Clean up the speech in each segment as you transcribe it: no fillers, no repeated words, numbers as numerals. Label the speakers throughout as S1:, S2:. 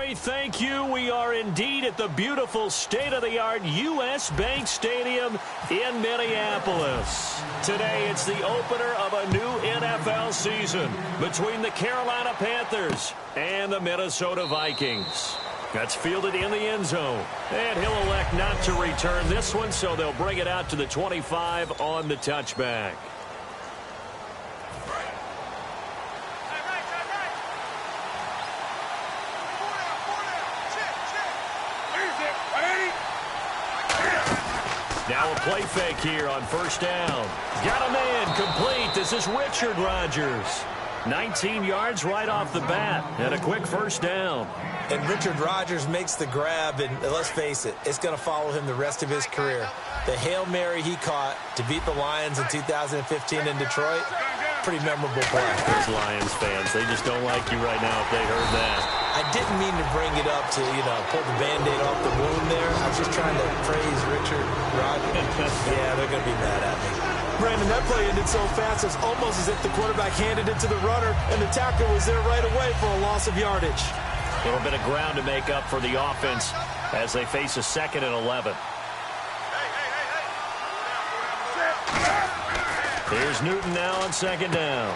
S1: Jerry, thank you. We are indeed at the beautiful state-of-the-art U.S. Bank Stadium in Minneapolis. Today, it's the opener of a new NFL season between the Carolina Panthers and the Minnesota Vikings. That's fielded in the end zone. And he'll elect not to return this one, so they'll bring it out to the 25 on the touchback. Now a play fake here on first down. Got a man complete. This is Richard Rodgers. 19 yards right off the bat and a quick first down.
S2: And Richard Rodgers makes the grab, and let's face it, it's going to follow him the rest of his career. The Hail Mary he caught to beat the Lions in 2015 in Detroit, pretty memorable play.
S1: Those Lions fans, they just don't like you right now if they heard that.
S2: I didn't mean to bring it up to, pull the Band-Aid off the wound there. I was just trying to praise Richard Rodgers. Yeah, they're going to be mad at me.
S3: Brandon, that play ended so fast, it's almost as if the quarterback handed it to the runner, and the tackler was there right away for a loss of yardage.
S1: A little bit of ground to make up for the offense as they face a 2nd and 11. Here's Newton now on 2nd down.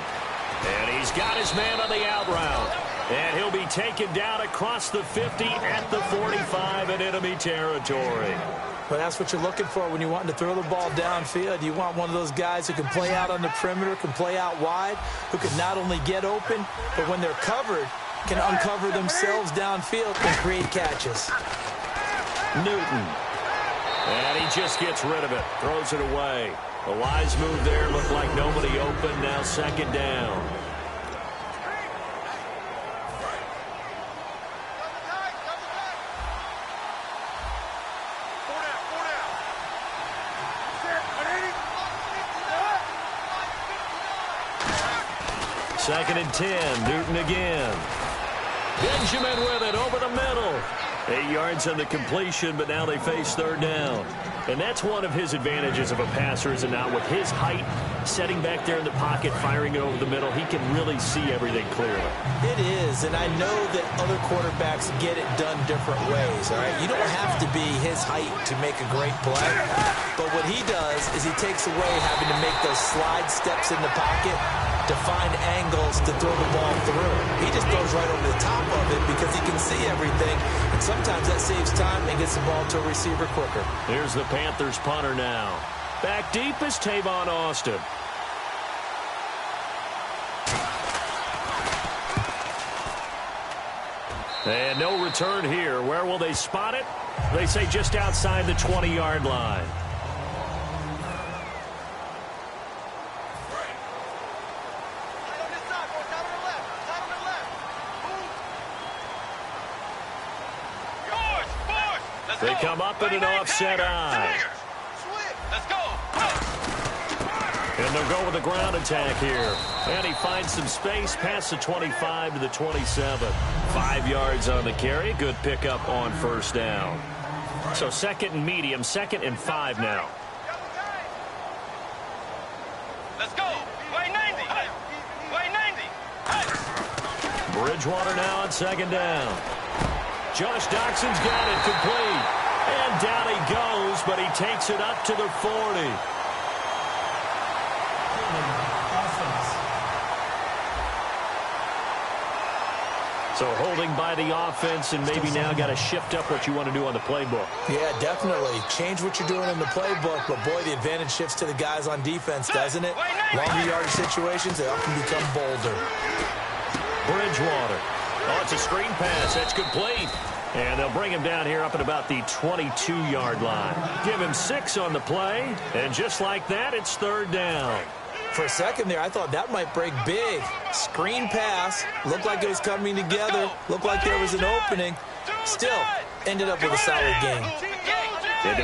S1: And he's got his man on the out route. And he'll be taken down across the 50 at the 45 in enemy territory.
S2: Well, that's what you're looking for when you're wanting to throw the ball downfield. You want one of those guys who can play out on the perimeter, can play out wide, who can not only get open, but when they're covered, can uncover themselves downfield and create catches.
S1: Newton. And he just gets rid of it, throws it away. A wise move there, looked like nobody open, now 2nd down. Second and 10, Newton again. Benjamin with it over the middle. 8 yards on the completion, but now they face 3rd down. And that's one of his advantages of a passer, is it not? With his height, setting back there in the pocket, firing it over the middle, he can really see everything clearly.
S2: It is, and I know that other quarterbacks get it done different ways, all right? You don't have to be his height to make a great play, but what he does is he takes away having to make those slide steps in the pocket to find angles to throw the ball through. He just throws right over the top of it because he can see everything, and sometimes that saves time and gets the ball to a receiver quicker.
S1: Here's the Panthers punter now. Back deep is Tavon Austin. And no return here. Where will they spot it? They say just outside the 20-yard line. They come up in an offset eye.
S4: Let's go.
S1: And they'll go with a ground attack here. And he finds some space past the 25 to the 27. 5 yards on the carry. Good pickup on first down. So 2nd and medium, 2nd and 5 now.
S4: Let's go. Way 90. Way 90.
S1: Bridgewater now on 2nd down. Josh Doxson's got it complete. And down he goes, but he takes it up to the 40. So holding by the offense, and maybe now got to shift up what you want to do on the playbook.
S2: Yeah, definitely. Change what you're doing in the playbook, but boy, the advantage shifts to the guys on defense, doesn't it? Longer yardage situations, they often become bolder.
S1: Bridgewater. Oh, it's a screen pass. That's complete. And they'll bring him down here up at about the 22-yard line. Give him 6 on the play, and just like that, it's 3rd down.
S2: For a second there, I thought that might break big. Screen pass. Looked like it was coming together. Looked like there was an opening. Still, ended up with a solid game.
S1: And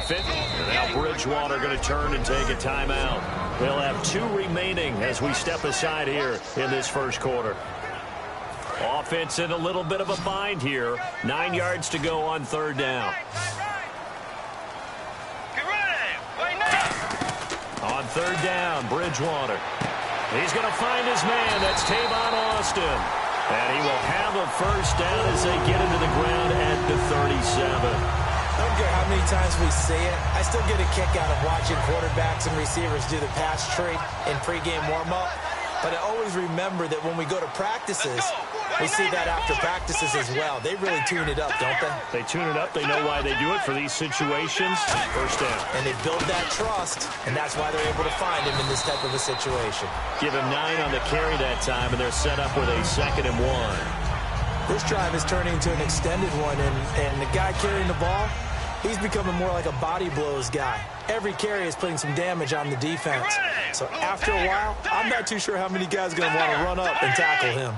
S1: now Bridgewater going to turn and take a timeout. They'll have 2 remaining as we step aside here in this first quarter. Offense in a little bit of a bind here. 9 yards to go on 3rd down. On 3rd down, Bridgewater. He's going to find his man. That's Tavon Austin. And he will have a first down as they get into the ground
S2: I don't care how many times we see it. I still get a kick out of watching quarterbacks and receivers do the pass tree in pregame warm-up. But I always remember that when we go to practices, we see that after practices as well. They really tune it up, don't they?
S1: They tune it up. They know why they do it for these situations. First down.
S2: And they build that trust, and that's why they're able to find him in this type of a situation.
S1: Give him 9 on the carry that time, and they're set up with a 2nd and 1.
S2: This drive is turning into an extended one, and the guy carrying the ball, he's becoming more like a body blows guy. Every carry is putting some damage on the defense. So after a while, I'm not too sure how many guys are going to want to run up and tackle him.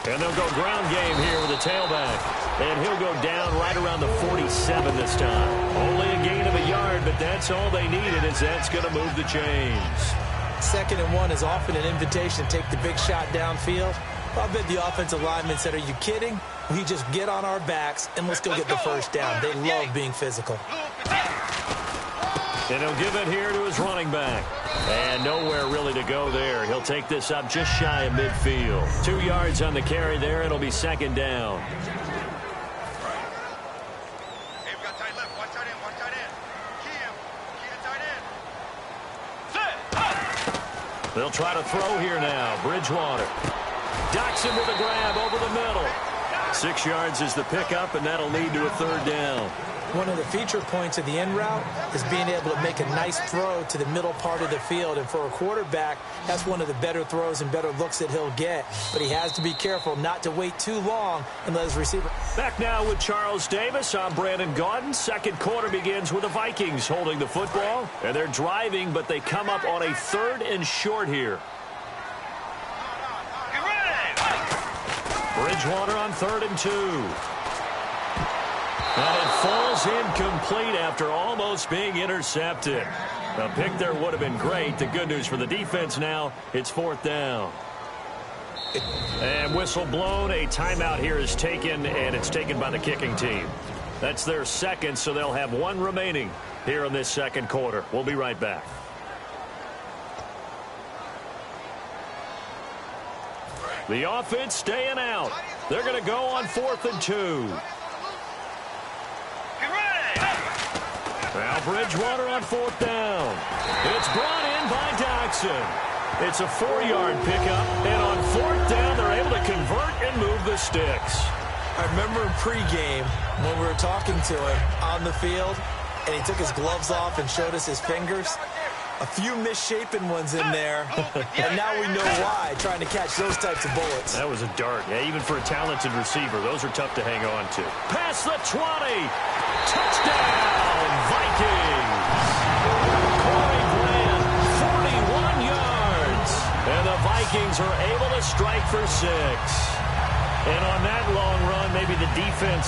S1: And they'll go ground game here with a tailback. And he'll go down right around the 47 this time. Only a gain of a yard, but that's all they needed, as that's going to move the chains.
S2: 2nd and 1 is often an invitation to take the big shot downfield. I bet the offensive linemen said, are you kidding? We just get on our backs and let's go get the first down. They love being physical.
S1: And he'll give it here to his running back. And nowhere really to go there. He'll take this up just shy of midfield. 2 yards on the carry there. It'll be 2nd down.
S4: Hey, we got tight left. Watch tight end. Watch tight end. Key him. Key the tight end.
S1: They'll try to throw here now. Bridgewater. Doxson with a grab over the middle. 6 yards is the pickup, and that'll lead to a 3rd down.
S2: One of the feature points of the end route is being able to make a nice throw to the middle part of the field. And for a quarterback, that's one of the better throws and better looks that he'll get. But he has to be careful not to wait too long and let his receiver.
S1: Back now with Charles Davis. I'm Brandon Gaudin. 2nd quarter begins with the Vikings holding the football. And they're driving, but they come up on a 3rd and short here. Bridgewater on 3rd and 2. And it falls incomplete after almost being intercepted. A pick there would have been great. The good news for the defense now, it's 4th down. And whistle blown. A timeout here is taken, and it's taken by the kicking team. That's their 2nd, so they'll have 1 remaining here in this 2nd quarter. We'll be right back. The offense staying out. They're going to go on 4th and 2. Now Bridgewater on 4th down. It's brought in by Doxson. It's a 4-yard pickup, and on 4th down, they're able to convert and move the sticks.
S2: I remember in pregame when we were talking to him on the field, and he took his gloves off and showed us his fingers. A few misshapen ones in there, and now we know why, trying to catch those types of bullets.
S1: That was a dart. Yeah, even for a talented receiver, those are tough to hang on to. Past the 20. Touchdown, Vikings. Corey Grant, 41 yards. And the Vikings are able to strike for 6. And on that long run, maybe the defense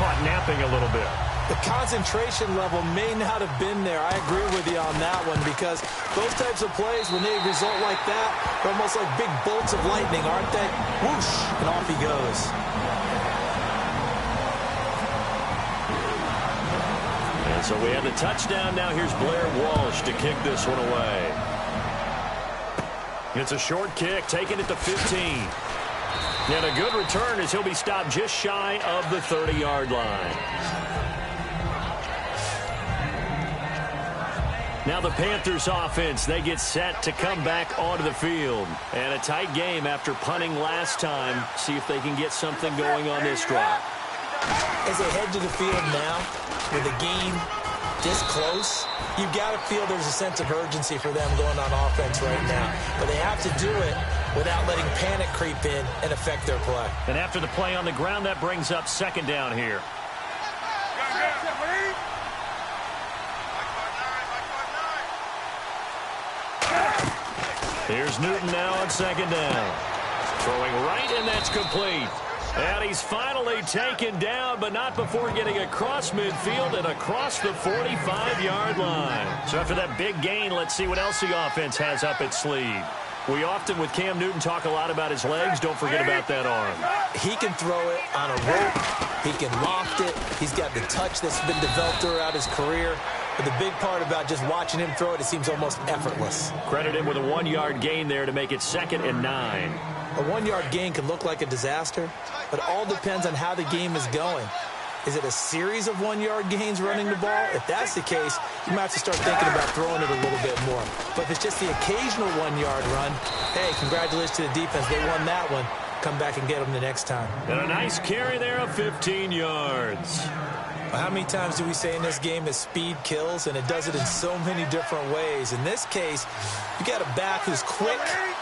S1: caught napping a little bit.
S2: The concentration level may not have been there. I agree with you on that one, because those types of plays, when they result like that, they're almost like big bolts of lightning, aren't they? Whoosh, and off he goes.
S1: And so we have the touchdown. Now here's Blair Walsh to kick this one away. It's a short kick, taking it to 15. And a good return as he'll be stopped just shy of the 30-yard line. Now the Panthers offense, they get set to come back onto the field. And a tight game after punting last time. See if they can get something going on this drive.
S2: As they head to the field now, with the game this close, you've got to feel there's a sense of urgency for them going on offense right now. But they have to do it without letting panic creep in and affect their play.
S1: And after the play on the ground, that brings up 2nd down here. Here's Newton now on 2nd down. Throwing right, and that's complete. And he's finally taken down, but not before getting across midfield and across the 45-yard line. So after that big gain, let's see what else the offense has up its sleeve. We often, with Cam Newton, talk a lot about his legs. Don't forget about that arm.
S2: He can throw it on a rope. He can loft it. He's got the touch that's been developed throughout his career. But the big part about just watching him throw it seems almost effortless.
S1: Credit him with a 1-yard gain there to make it 2nd and 9.
S2: A 1-yard gain can look like a disaster, but it all depends on how the game is going. Is it a series of 1-yard gains running the ball? If that's the case, you might have to start thinking about throwing it a little bit more. But if it's just the occasional 1-yard run, hey, congratulations to the defense. They won that one. Come back and get them the next time.
S1: And a nice carry there of 15 yards.
S2: Well, how many times do we say in this game that speed kills, and it does it in so many different ways? In this case, you got a back who's quick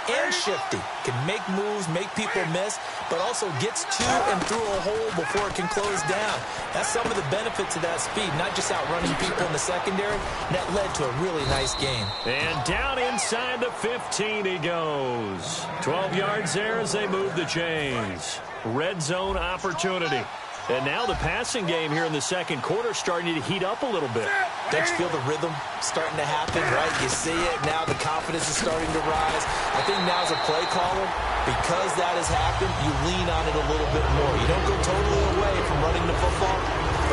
S2: and shifty, can make moves, make people miss, but also gets to and through a hole before it can close down. That's some of the benefits of that speed, not just outrunning people in the secondary. And that led to a really nice game.
S1: And down inside the 15 he goes. 12 yards there as they move the chains. Red zone opportunity. And now the passing game here in the second quarter starting to heat up a little bit.
S2: Don't you feel the rhythm starting to happen, right? You see it. Now the confidence is starting to rise. I think now as a play caller, because that has happened, you lean on it a little bit more. You don't go totally away from running the football,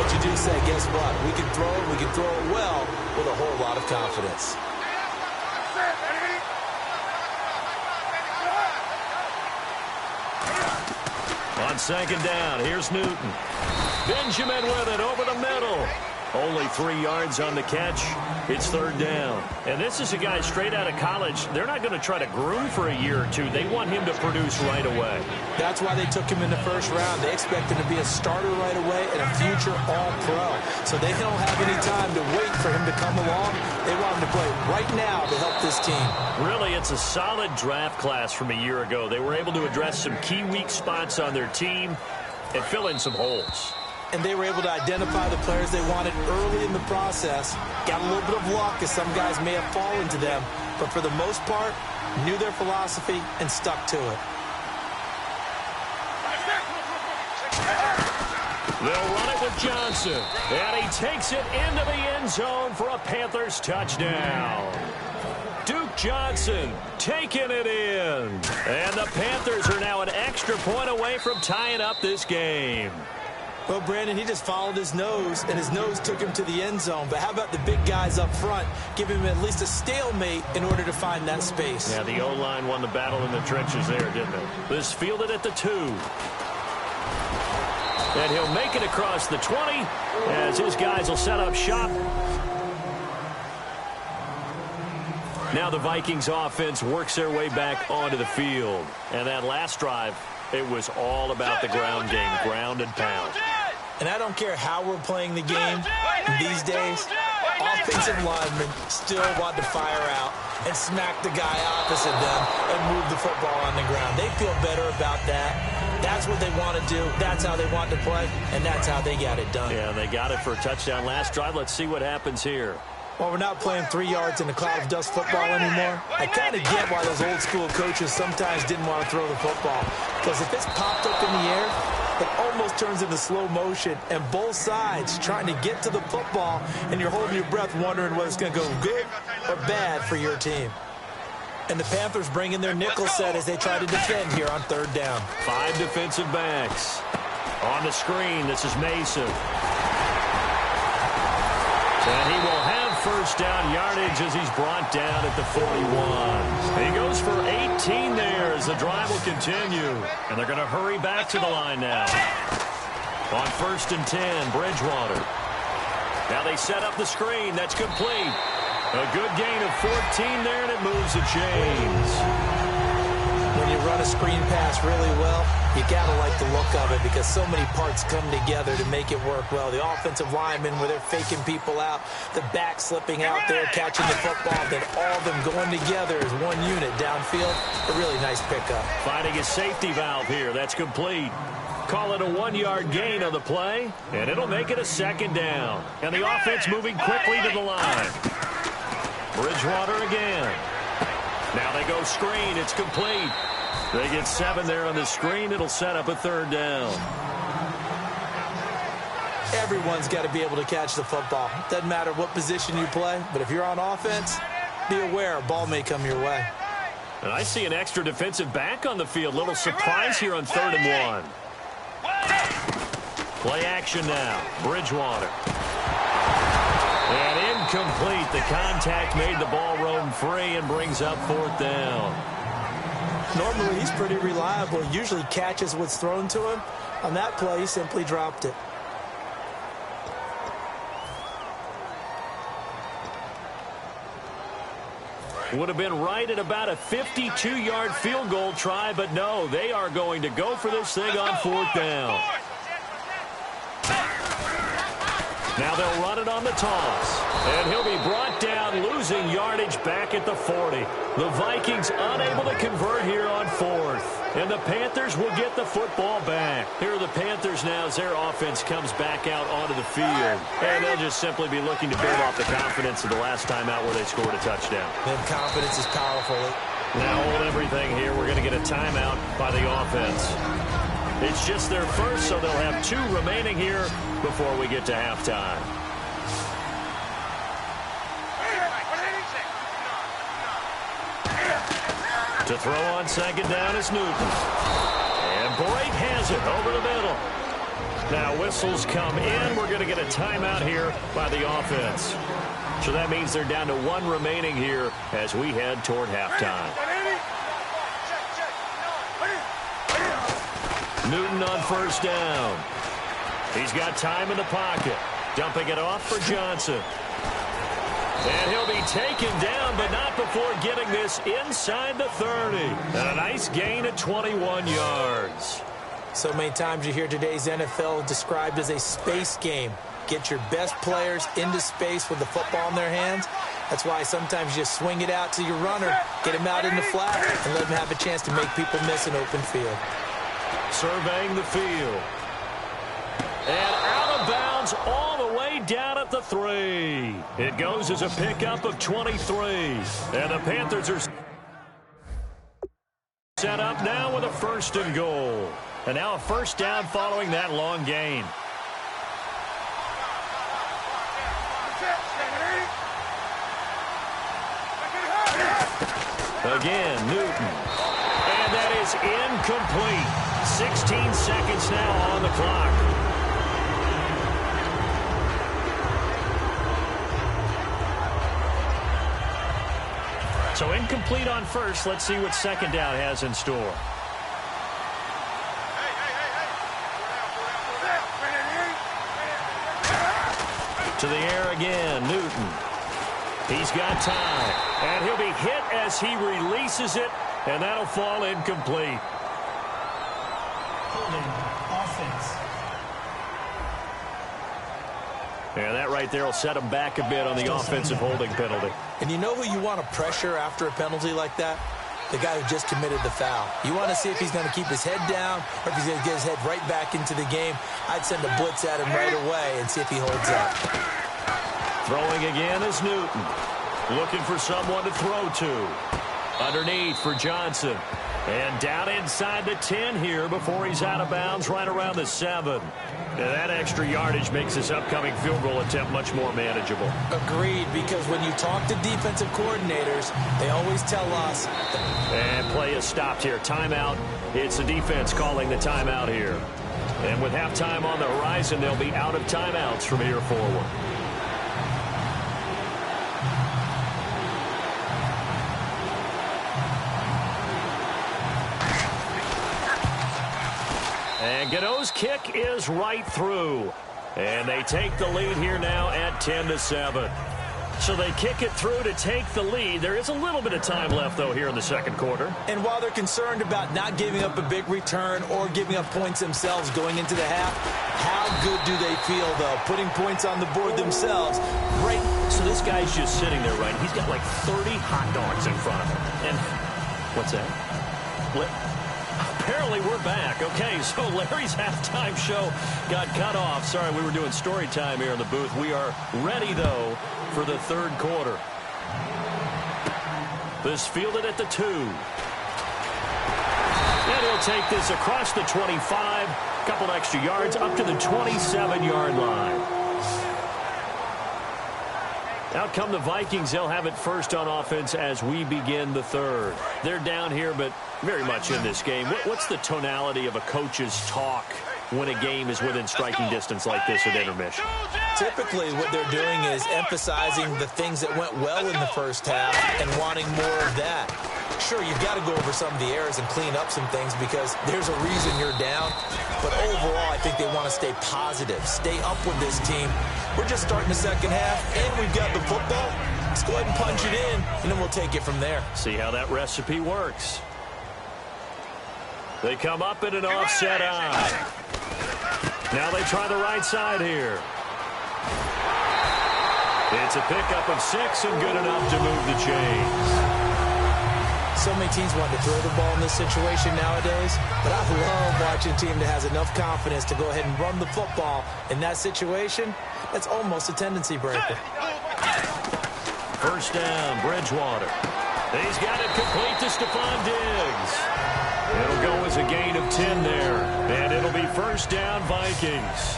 S2: but you do say, guess what? We can throw it well with a whole lot of confidence.
S1: On second down, here's Newton. Benjamin with it over the middle. Only 3 yards on the catch. It's third down. And this is a guy straight out of college. They're not going to try to groom for a year or two. They want him to produce right away.
S2: That's why they took him in the first round. They expect him to be a starter right away and a future all-pro. So they don't have any time to wait for him to come along. They want him to play right now to help this team.
S1: Really, it's a solid draft class from a year ago. They were able to address some key weak spots on their team and fill in some holes.
S2: And they were able to identify the players they wanted early in the process. Got a little bit of luck as some guys may have fallen to them. But for the most part, knew their philosophy and stuck to it.
S1: They'll run it with Johnson. And he takes it into the end zone for a Panthers touchdown. Duke Johnson taking it in. And the Panthers are now an extra point away from tying up this game.
S2: Well, Brandon, he just followed his nose, and his nose took him to the end zone. But how about the big guys up front? Give him at least a stalemate in order to find that space.
S1: Yeah, the O-line won the battle in the trenches there, didn't it? This fielded at the 2. And he'll make it across the 20 as his guys will set up shop. Now the Vikings offense works their way back onto the field. And that last drive, it was all about the ground game, ground and pound.
S2: And I don't care how we're playing the game these days, offensive linemen still want to fire out and smack the guy opposite them and move the football on the ground. They feel better about that. That's what they want to do. That's how they want to play, and that's how they got it done.
S1: Yeah, they got it for a touchdown last drive. Let's see what happens here.
S2: Well, we're not playing 3 yards in a cloud of dust football anymore. I kind of get why those old school coaches sometimes didn't want to throw the football. Because if it's popped up in the air, it almost turns into slow motion. And both sides trying to get to the football, and you're holding your breath wondering whether it's going to go good or bad for your team. And the Panthers bring in their nickel set as they try to defend here on third down.
S1: 5 defensive backs. On the screen, this is Mason. And he will have first down yardage as he's brought down at the 41. He goes for 18 there as the drive will continue. And they're going to hurry back to the line now. On 1st and 10, Bridgewater. Now they set up the screen. That's complete. A good gain of 14 there, and it moves the chains.
S2: When you run a screen pass really well, you got to like the look of it because so many parts come together to make it work well. The offensive linemen, where they're faking people out, the back slipping out there, catching the football, then all of them going together as one unit downfield. A really nice pickup.
S1: Finding a safety valve here. That's complete. Call it a 1-yard gain on the play, and it'll make it a second down. And the offense moving quickly to the line. Bridgewater again. Now they go screen. It's complete. They get 7 there on the screen. It'll set up a third down.
S2: Everyone's got to be able to catch the football. Doesn't matter what position you play, but if you're on offense, be aware a ball may come your way.
S1: And I see an extra defensive back on the field. Little surprise here on 3rd and 1. Play action now. Bridgewater. And incomplete. The contact made the ball roam free and brings up 4th down.
S2: Normally, he's pretty reliable. He usually catches what's thrown to him. On that play, he simply dropped it.
S1: Would have been right at about a 52-yard field goal try, but no, they are going to go for this thing on 4th down. Now they'll run it on the toss. And he'll be brought down, losing yardage back at the 40. The Vikings unable to convert here on 4th. And the Panthers will get the football back. Here are the Panthers now as their offense comes back out onto the field. And they'll just simply be looking to build off the confidence of the last time out where they scored a touchdown.
S2: And confidence is powerful.
S1: Now hold everything here. We're going to get a timeout by the offense. It's just their first, so they'll have 2 remaining here before we get to halftime. To throw on 2nd down is Newton. And Blake has it over the middle. Now whistles come in. We're going to get a timeout here by the offense. So that means they're down to 1 remaining here as we head toward halftime. Newton on 1st down. He's got time in the pocket. Dumping it off for Johnson. And he'll be taken down, but not before getting this inside the 30. And a nice gain at 21 yards.
S2: So many times you hear today's NFL described as a space game. Get your best players into space with the football in their hands. That's why sometimes you just swing it out to your runner, get him out in the flat, and let him have a chance to make people miss an open field.
S1: Surveying the field. And out of bounds all the way down at the 3. It goes as a pickup of 23. And the Panthers are set up now with a 1st and goal. And now a 1st down following that long gain. Again, Newton. And that is incomplete. 16 seconds now on the clock. So incomplete on 1st. Let's see what 2nd down has in store. To the air again, Newton. He's got time. And he'll be hit as he releases it, and that'll fall incomplete.
S2: Offense.
S1: And that right there will set him back a bit on the offensive holding penalty.
S2: And you know who you want to pressure after a penalty like that? The guy who just committed the foul. You want to see if he's going to keep his head down or if he's going to get his head right back into the game. I'd send a blitz at him right away and see if he holds up.
S1: Throwing again is Newton. Looking for someone to throw to. Underneath for Johnson. And down inside the 10 here before he's out of bounds right around the 7. And that extra yardage makes this upcoming field goal attempt much more manageable.
S2: Agreed, because when you talk to defensive coordinators, they always tell us.
S1: And play is stopped here. Timeout. It's the defense calling the timeout here. And with halftime on the horizon, they'll be out of timeouts from here forward. And Gano's kick is right through. And they take the lead here now at 10-7. So they kick it through to take the lead. There is a little bit of time left, though, here in the 2nd quarter.
S2: And while they're concerned about not giving up a big return or giving up points themselves going into the half, how good do they feel, though, putting points on the board themselves?
S1: Right. So this guy's just sitting there, right? He's got like 30 hot dogs in front of him. And what's that? Apparently we're back. Okay, so Larry's halftime show got cut off. Sorry, we were doing story time here in the booth. We are ready, though, for the 3rd quarter. This fielded at the 2. And he'll take this across the 25. Couple extra yards up to the 27-yard line. Out come the Vikings. They'll have it first on offense as we begin the 3rd. They're down here, but very much in this game. What's the tonality of a coach's talk when a game is within striking distance like this at intermission?
S2: Typically, what they're doing is emphasizing the things that went well in the first half and wanting more of that. Sure, you've got to go over some of the errors and clean up some things because there's a reason you're down. But overall, I think they want to stay positive, stay up with this team. We're just starting the second half, and we've got the football. Let's go ahead and punch it in, and then we'll take it from there.
S1: See how that recipe works. They come up in an offset eye. Now they try the right side here. It's a pickup of 6 and good enough to move the chains.
S2: So many teams want to throw the ball in this situation nowadays, but I love watching a team that has enough confidence to go ahead and run the football. In that situation, that's almost a tendency breaker.
S1: First down, Bridgewater. He's got it complete to Stephon Diggs. It'll go as a gain of 10 there, and it'll be first down, Vikings.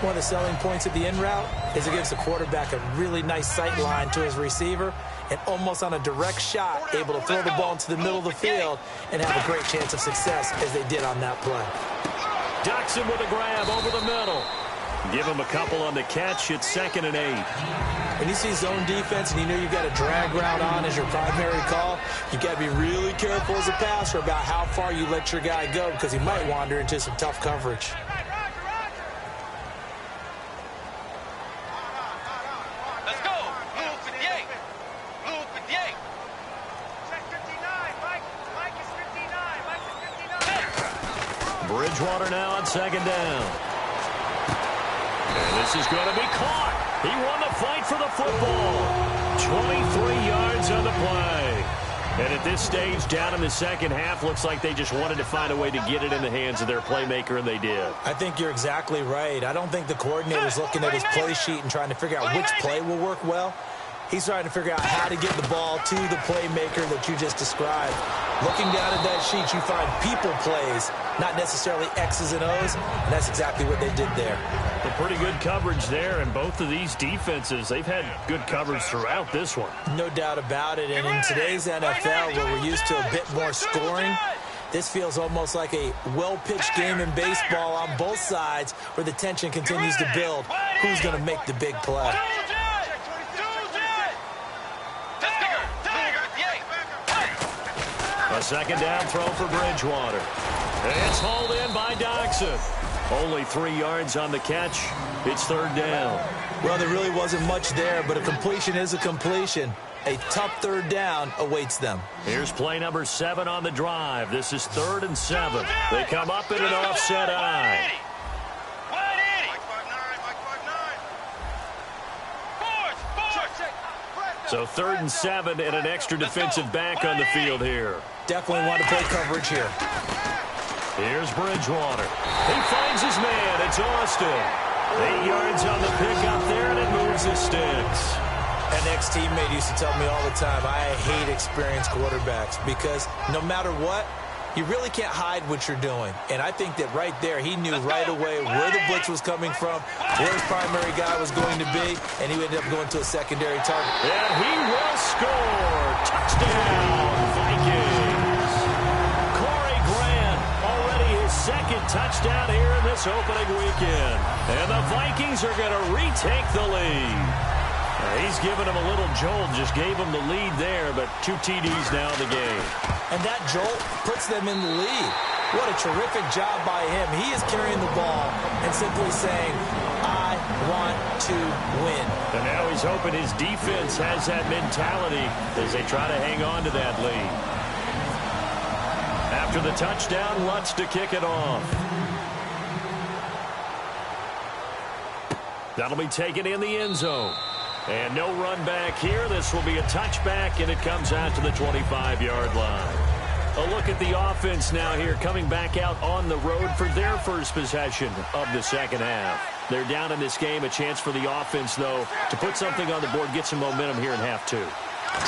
S2: One of the selling points of the in route is it gives the quarterback a really nice sight line to his receiver and almost on a direct shot able to throw the ball into the middle of the field and have a great chance of success as they did on that play.
S1: Doxson with a grab over the middle. Give him a couple on the catch. It's 2nd and 8.
S2: When you see zone defense and you know you've got a drag route on as your primary call, you've got to be really careful as a passer about how far you let your guy go because he might wander into some tough coverage.
S1: Bridgewater now on 2nd down. And this is going to be caught. He won the fight for the football. 23 yards on the play. And at this stage, down in the second half, looks like they just wanted to find a way to get it in the hands of their playmaker, and they did.
S2: I think you're exactly right. I don't think the coordinator's looking at his play sheet and trying to figure out which play will work well. He's trying to figure out how to get the ball to the playmaker that you just described. Looking down at that sheet, you find people plays, not necessarily X's and O's, and that's exactly what they did there.
S1: A pretty good coverage there, and both of these defenses, they've had good coverage throughout this one.
S2: No doubt about it, and in today's NFL, where we're used to a bit more scoring, this feels almost like a well-pitched game in baseball on both sides where the tension continues to build. Who's going to make the big play?
S1: A 2nd down throw for Bridgewater. It's hauled in by Doxson. Only 3 yards on the catch. It's 3rd down.
S2: Well, there really wasn't much there, but a completion is a completion. A tough 3rd down awaits them.
S1: Here's play number 7 on the drive. This is 3rd and 7. They come up in an offset eye. So 3rd and 7 and an extra defensive back on the field here.
S2: Definitely want to play coverage here.
S1: Here's Bridgewater. He finds his man. It's Austin. 8 yards on the pickup there, and it moves his sticks.
S2: An ex-teammate used to tell me all the time, I hate experienced quarterbacks because no matter what, you really can't hide what you're doing. And I think that right there, he knew right away where the blitz was coming from, where his primary guy was going to be, and he ended up going to a secondary target.
S1: And he will score. Touchdown, Vikings. Corey Grant, already his 2nd touchdown here in this opening weekend. And the Vikings are going to retake the lead. He's given him a little jolt, just gave him the lead there, but 2 TDs now in the game.
S2: And that jolt puts them in the lead. What a terrific job by him. He is carrying the ball and simply saying, I want to win.
S1: And now he's hoping his defense has that mentality as they try to hang on to that lead. After the touchdown, Lutz to kick it off. That'll be taken in the end zone. And no run back here. This will be a touchback, and it comes out to the 25-yard line. A look at the offense now here, coming back out on the road for their first possession of the second half. They're down in this game. A chance for the offense, though, to put something on the board, get some momentum here in half 2.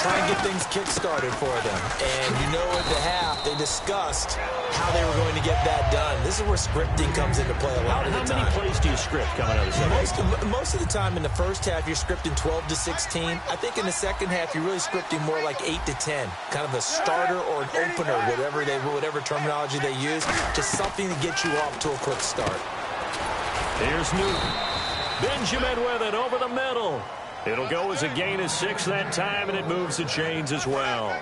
S2: Try and get things kick-started for them. And you know at the half, they discussed how they were going to get that done. This is where scripting comes into play a lot of the time.
S1: How many plays do you script coming out of the second half?
S2: Most of the time in the first half, you're scripting 12 to 16. I think in the second half, you're really scripting more like 8 to 10. Kind of a starter or an opener, whatever terminology they use. Just something to get you off to a quick start.
S1: Here's Newton. Benjamin with it over the middle. It'll go as a gain of 6 that time, and it moves the chains as well.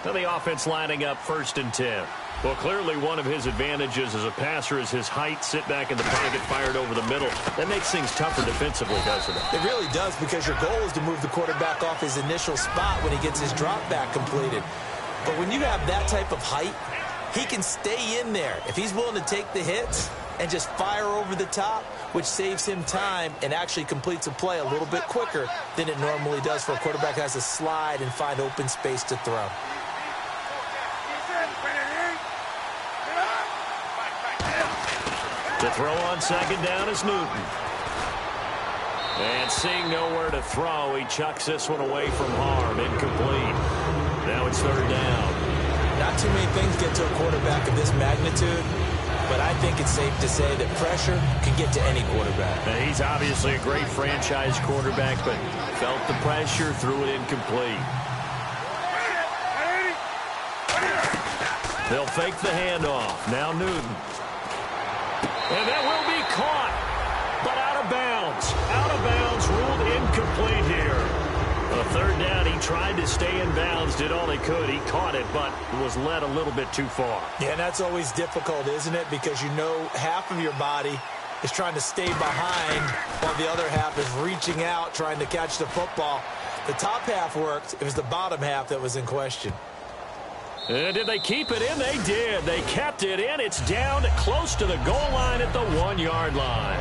S1: Now the offense lining up 1st and 10. Well, clearly one of his advantages as a passer is his height. Sit back in the pocket, fired over the middle. That makes things tougher defensively, doesn't it?
S2: It really does, because your goal is to move the quarterback off his initial spot when he gets his drop back completed. But when you have that type of height, he can stay in there if he's willing to take the hits and just fire over the top, which saves him time and actually completes a play a little bit quicker than it normally does for a quarterback who has to slide and find open space to throw.
S1: To throw on 2nd down is Newton. And seeing nowhere to throw, he chucks this one away from harm. Incomplete. Now it's 3rd down.
S2: Not too many things get to a quarterback of this magnitude, but I think it's safe to say that pressure can get to any quarterback.
S1: Now, he's obviously a great franchise quarterback, but felt the pressure, threw it incomplete. They'll fake the handoff. Now Newton. And that will be caught, but out of bounds. Out of bounds, ruled incomplete here. A 3rd down, he tried to stay in bounds, did all he could. He caught it, but was led a little bit too far.
S2: Yeah, and that's always difficult, isn't it? Because you know half of your body is trying to stay behind while the other half is reaching out, trying to catch the football. The top half worked. It was the bottom half that was in question.
S1: And did they keep it in? They did. They kept it in. It's down close to the goal line at the 1-yard line.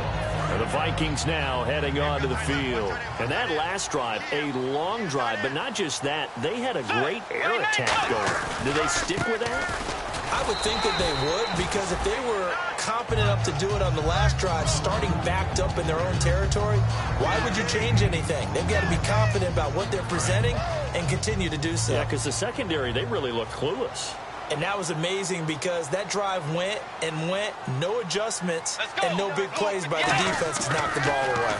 S1: And the Vikings now heading onto the field. And that last drive, a long drive, but not just that. They had a great air attack going. Did they stick with that?
S2: I would think that they would, because if they were competent enough to do it on the last drive, starting backed up in their own territory, why would you change anything? They've got to be confident about what they're presenting and continue to do so.
S1: Yeah, because the secondary, they really look clueless.
S2: And that was amazing, because that drive went and went, no adjustments, and no big plays by the defense to knock the ball away.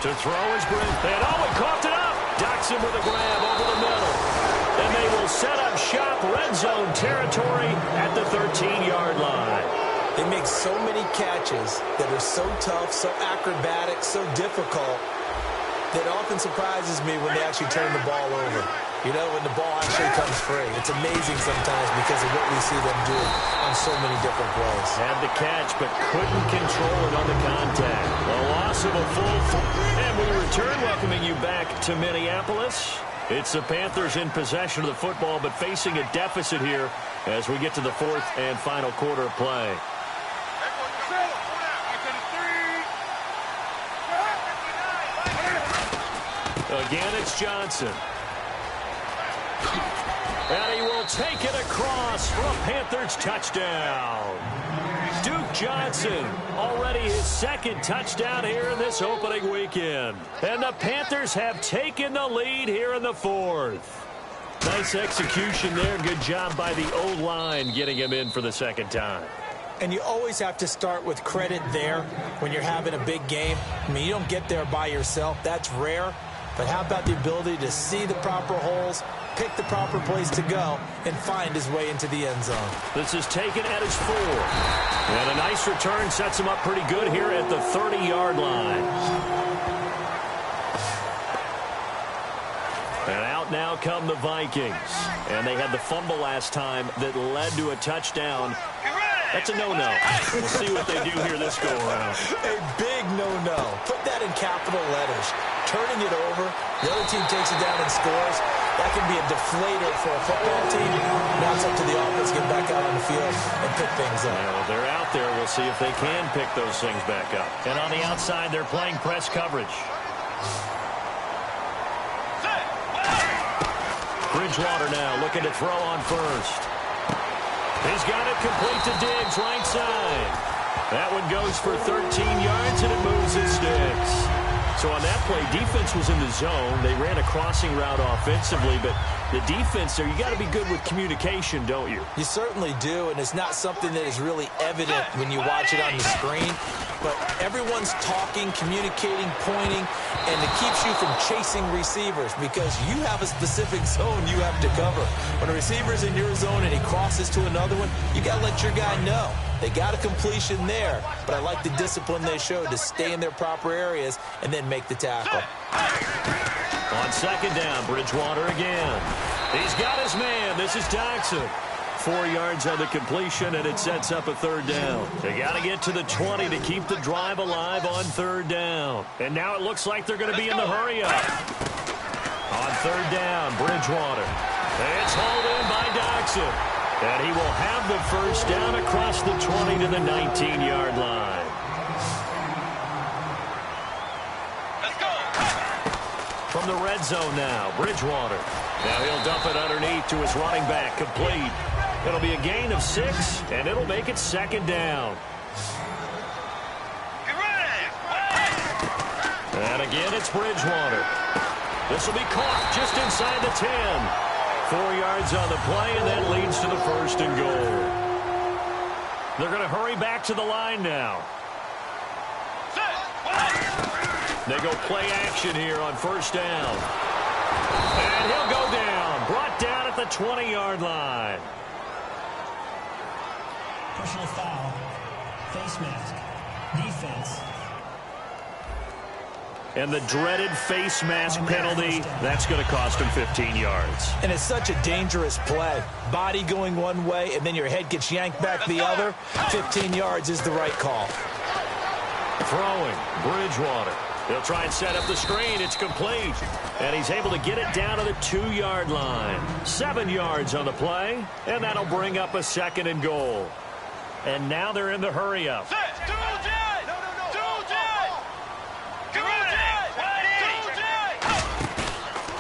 S1: To throw is Brent. And he coughed it up. Docks him with a grab over the middle. And they will set up shop, red zone territory at the 13-yard line.
S2: They make so many catches that are so tough, so acrobatic, so difficult, that often surprises me when they actually turn the ball over. You know, when the ball actually comes free. It's amazing sometimes because of what we see them do on so many different plays.
S1: Had the catch, but couldn't control it on the contact. A loss of a full. And we return, welcoming you back to Minneapolis. It's the Panthers in possession of the football, but facing a deficit here as we get to the 4th and final quarter of play. Again, it's Johnson. And he will take it across for a Panthers touchdown. Duke Johnson, already his 2nd touchdown here in this opening weekend. And the Panthers have taken the lead here in the 4th. Nice execution there. Good job by the O-line getting him in for the 2nd time.
S2: And you always have to start with credit there when you're having a big game. I mean, you don't get there by yourself. That's rare. But how about the ability to see the proper holes, pick the proper place to go, and find his way into the end zone?
S1: This is taken at his 4. And a nice return sets him up pretty good here at the 30-yard line. And out now come the Vikings. And they had the fumble last time that led to a touchdown. That's a no-no. We'll see what they do here this go-around.
S2: A big no-no. Put that in capital letters. Turning it over, the other team takes it down and scores. That can be a deflator for a football team. Now it's up to the offense to get back out on the field and pick things up.
S1: Well, they're out there. We'll see if they can pick those things back up. And on the outside, they're playing press coverage. Bridgewater now looking to throw on first. He's got it complete to Diggs, right side. That one goes for 13 yards, and it moves his sticks. So on that play, defense was in the zone. They ran a crossing route offensively, but the defense there, you got to be good with communication, don't you?
S2: You certainly do, and it's not something that is really evident when you watch it on the screen. But everyone's talking, communicating, pointing, and it keeps you from chasing receivers because you have a specific zone you have to cover. When a receiver's in your zone and he crosses to another one, you got to let your guy know. They got a completion there, but I like the discipline they showed to stay in their proper areas and then make the tackle.
S1: On 2nd down, Bridgewater again. He's got his man. This is Jackson. 4 yards on the completion, and it sets up a third down. They got to get to the 20 to keep the drive alive on third down. And now it looks like they're going to be in the hurry-up. On third down, Bridgewater. It's hauled in by Jackson. And he will have the first down across the 20 to the 19-yard line.
S4: Let's go.
S1: From the red zone now, Bridgewater. Now he'll dump it underneath to his running back, complete. It'll be a gain of 6, and it'll make it second down.
S4: Get ready.
S1: And again, it's Bridgewater. This will be caught just inside the 10. 4 yards on the play, and that leads to the first and goal. They're going to hurry back to the line now. They go play action here on first down. And he'll go down. Brought down at the 20-yard line.
S5: Personal foul. Face mask. Defense.
S1: And the dreaded face mask penalty, that's going to cost him 15 yards.
S2: And it's such a dangerous play. Body going one way, and then your head gets yanked back the other. 15 yards is the right call.
S1: Throwing, Bridgewater. He'll try and set up the screen. It's complete. And he's able to get it down to the 2-yard line. 7 yards on the play, and that'll bring up a second and goal. And now they're in the hurry-up.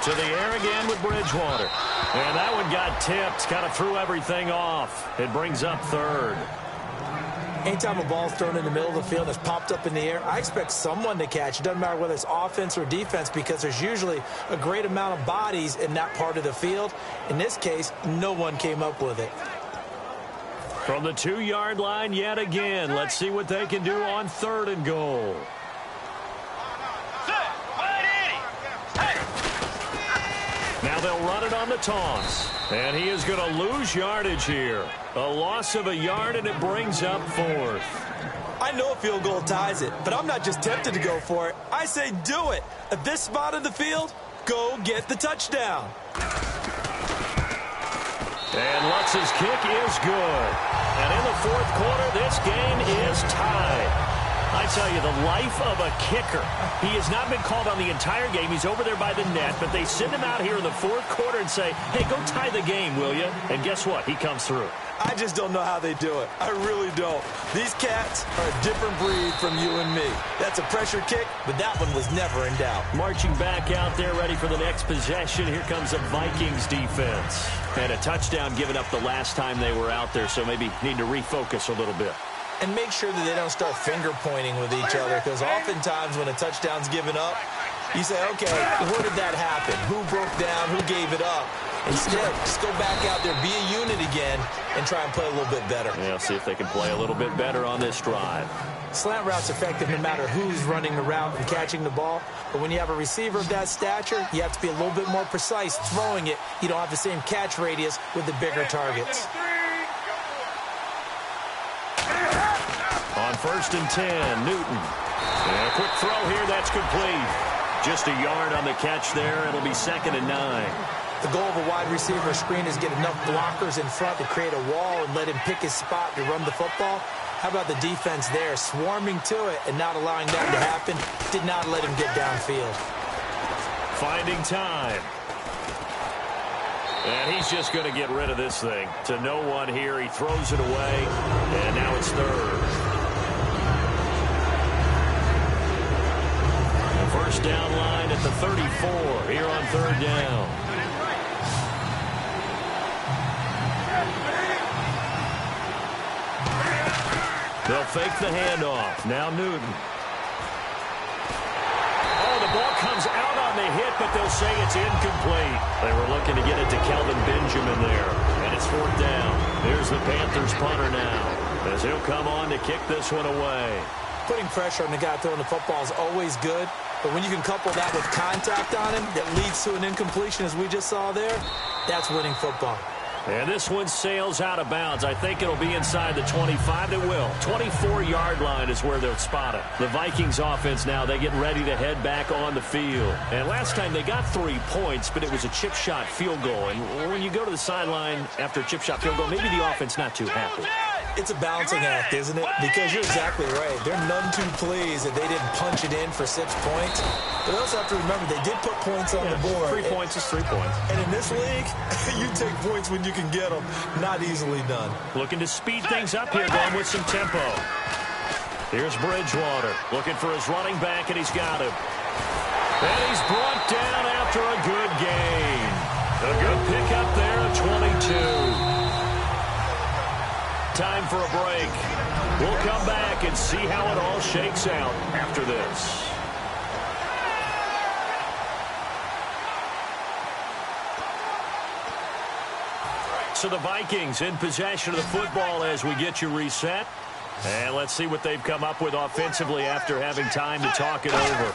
S1: To the air again with Bridgewater. And that one got tipped. Kind of threw everything off. It brings up third.
S2: Anytime a ball's thrown in the middle of the field that's popped up in the air, I expect someone to catch. It doesn't matter whether it's offense or defense because there's usually a great amount of bodies in that part of the field. In this case, no one came up with it.
S1: From the 2-yard line yet again. Let's see what they can do on third and goal. Now they'll run it on the toss. And he is going to lose yardage here. A loss of a yard, and it brings up fourth.
S3: I know a field goal ties it, but I'm not just tempted to go for it. I say do it. At this spot of the field, go get the touchdown.
S1: And Lutz's kick is good. And in the fourth quarter, this game is tied. I tell you, the life of a kicker. He has not been called on the entire game. He's over there by the net, but they send him out here in the fourth quarter and say, hey, go tie the game, will you? And guess what? He comes through.
S3: I just don't know how they do it. I really don't. These cats are a different breed from you and me. That's a pressure kick, but that one was never in doubt.
S1: Marching back out there, ready for the next possession. Here comes the Vikings defense. And a touchdown given up the last time they were out there, so maybe need to refocus a little bit.
S2: And make sure that they don't start finger pointing with each other because oftentimes when a touchdown's given up, you say, okay, where did that happen? Who broke down? Who gave it up? Instead, just go back out there, be a unit again, and try and play a little bit better.
S1: Yeah, see if they can play a little bit better on this drive.
S2: Slant route's effective no matter who's running the route and catching the ball. But when you have a receiver of that stature, you have to be a little bit more precise throwing it. You don't have the same catch radius with the bigger targets.
S1: On first and 10, Newton. And a quick throw here, that's complete. Just a yard on the catch there. It'll be second and 9.
S2: The goal of a wide receiver screen is get enough blockers in front to create a wall and let him pick his spot to run the football. How about the defense there, swarming to it and not allowing that to happen? Did not let him get downfield.
S1: Finding time. And he's just going to get rid of this thing. To no one here. He throws it away. And now it's third. The first down line at the 34 here on third down. They'll fake the handoff. Now Newton. Oh, the ball comes out on the hit, but they'll say it's incomplete. They were looking to get it to Kelvin Benjamin there, and it's fourth down. Here's the Panthers punter now, as he'll come on to kick this one away.
S2: Putting pressure on the guy throwing the football is always good, but when you can couple that with contact on him that leads to an incompletion, as we just saw there, that's winning football.
S1: And this one sails out of bounds. I think it'll be inside the 25. It will. 24-yard line is where they'll spot it. The Vikings offense now, they get ready to head back on the field. And last time they got 3 points, but it was a chip shot field goal. And when you go to the sideline after a chip shot field goal, maybe the offense not too happy.
S2: It's a balancing act, isn't it? Because you're exactly right. They're none too pleased that they didn't punch it in for 6 points. But they also have to remember they did put points on the board.
S1: 3 points is 3 points.
S2: And in this league, you take points when you can get them. Not easily done.
S1: Looking to speed things up here, going with some tempo. Here's Bridgewater looking for his running back, and he's got him. And he's brought down after a good gain. A good pickup there of 22. Time for a break. We'll come back and see how it all shakes out after this. So the Vikings in possession of the football as we get you reset. And let's see what they've come up with offensively after having time to talk it over.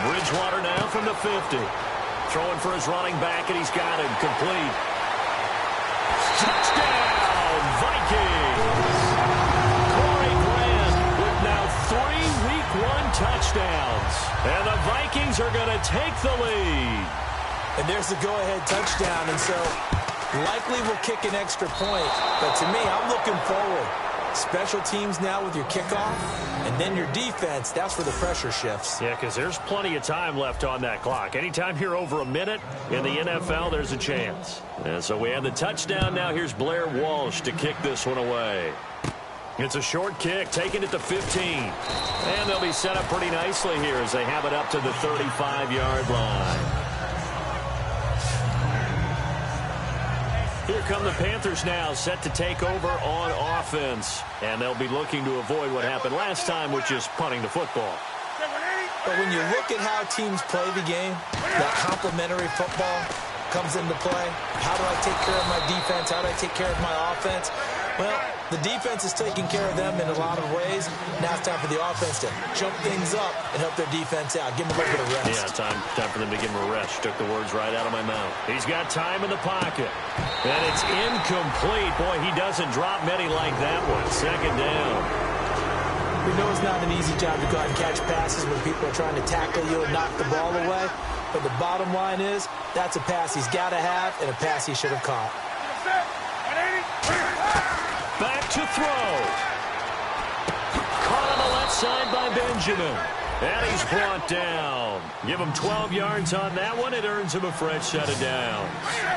S1: Bridgewater now from the 50. Throwing for his running back, and he's got him complete. Touchdown! Vikings. Corey Grant with now 3 Week 1 touchdowns. And the Vikings are going to take the lead.
S2: And there's the go-ahead touchdown, and so likely will kick an extra point. But to me, I'm looking forward. Special teams now with your kickoff, and then your defense, that's where the pressure shifts.
S1: Yeah, because there's plenty of time left on that clock. Anytime you're over a minute in the NFL, there's a chance. And so we have the touchdown. Now here's Blair Walsh to kick this one away. It's a short kick, taken at the 15. And they'll be set up pretty nicely here as they have it up to the 35-yard line. Here come the Panthers now, set to take over on offense. And they'll be looking to avoid what happened last time, which is punting the football.
S2: But when you look at how teams play the game, that complementary football comes into play. How do I take care of my defense? How do I take care of my offense? Well, the defense is taking care of them in a lot of ways. Now it's time for the offense to jump things up and help their defense out. Give them a little bit of rest.
S1: Yeah, time for them to give him a rest. Took the words right out of my mouth. He's got time in the pocket. And it's incomplete. Boy, he doesn't drop many like that one. Second down.
S2: We know it's not an easy job to go out and catch passes when people are trying to tackle you and knock the ball away. But the bottom line is, that's a pass he's got to have and a pass he should have caught.
S1: Back to throw. Caught on the left side by Benjamin. And he's brought down. Give him 12 yards on that one. It earns him a fresh set of downs.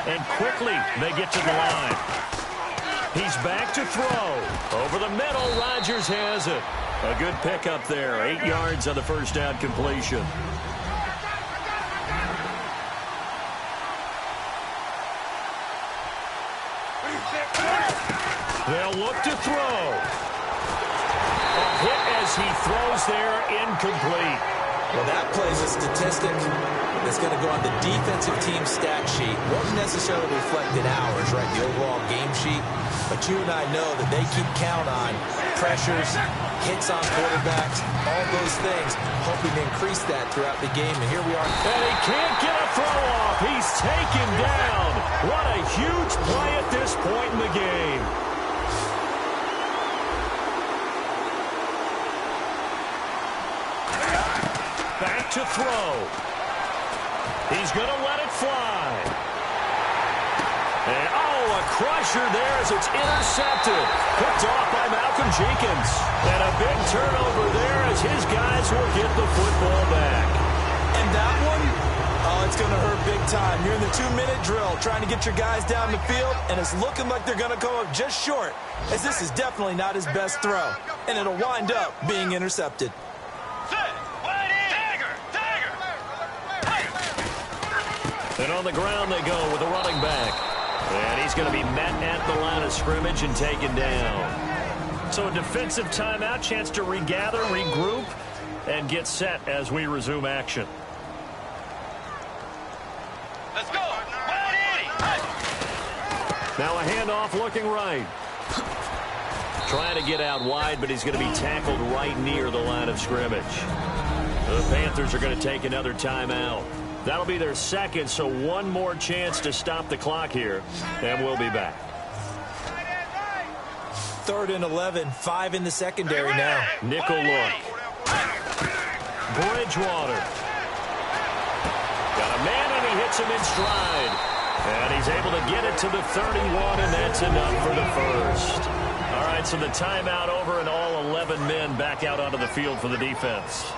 S1: And quickly, they get to the line. He's back to throw. Over the middle, Rodgers has it. A good pickup there. 8 yards on the first down completion. They'll look to throw. A hit as he throws there, incomplete.
S2: Well, that plays a statistic that's going to go on the defensive team stat sheet. Won't necessarily reflect in hours, right, the overall game sheet. But you and I know that they keep count on pressures, hits on quarterbacks, all those things, hoping to increase that throughout the game. And here we are.
S1: And he can't get a throw off. He's taken down. What a huge play at this point in the game. Back to throw. He's going to let it fly. And, a crusher there as it's intercepted. Picked off by Malcolm Jenkins. And a big turnover there as his guys will get the football back.
S2: And that one, it's going to hurt big time. You're in the 2-minute drill trying to get your guys down the field, and it's looking like they're going to go up just short, as this is definitely not his best throw. And it'll wind up being intercepted.
S1: And on the ground they go with a running back. And he's going to be met at the line of scrimmage and taken down. So a defensive timeout, chance to regather, regroup, and get set as we resume action.
S4: Let's go.
S1: Now a handoff looking right. Trying to get out wide, but he's going to be tackled right near the line of scrimmage. The Panthers are going to take another timeout. That'll be their second, so one more chance to stop the clock here, and we'll be back.
S2: 3rd and 11, 5 in the secondary now.
S1: Nickel look. Bridgewater. Got a man, and he hits him in stride. And he's able to get it to the 31, and that's enough for the first. All right, so the timeout over, and all 11 men back out onto the field for the defense.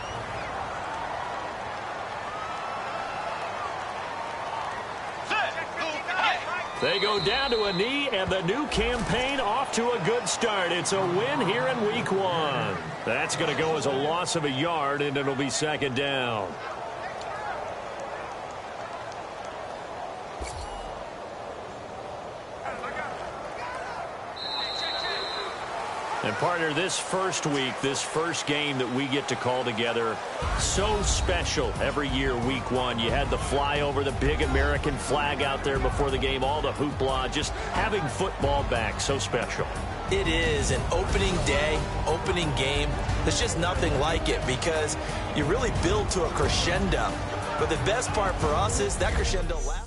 S1: They go down to a knee, and the new campaign off to a good start. It's a win here in week 1. That's going to go as a loss of a yard, and it'll be 2nd down. And, partner, this first week, this first game that we get to call together, so special every year, week 1. You had the flyover, the big American flag out there before the game, all the hoopla, just having football back, so special.
S2: It is an opening day, opening game. There's just nothing like it because you really build to a crescendo. But the best part for us is that crescendo lasts.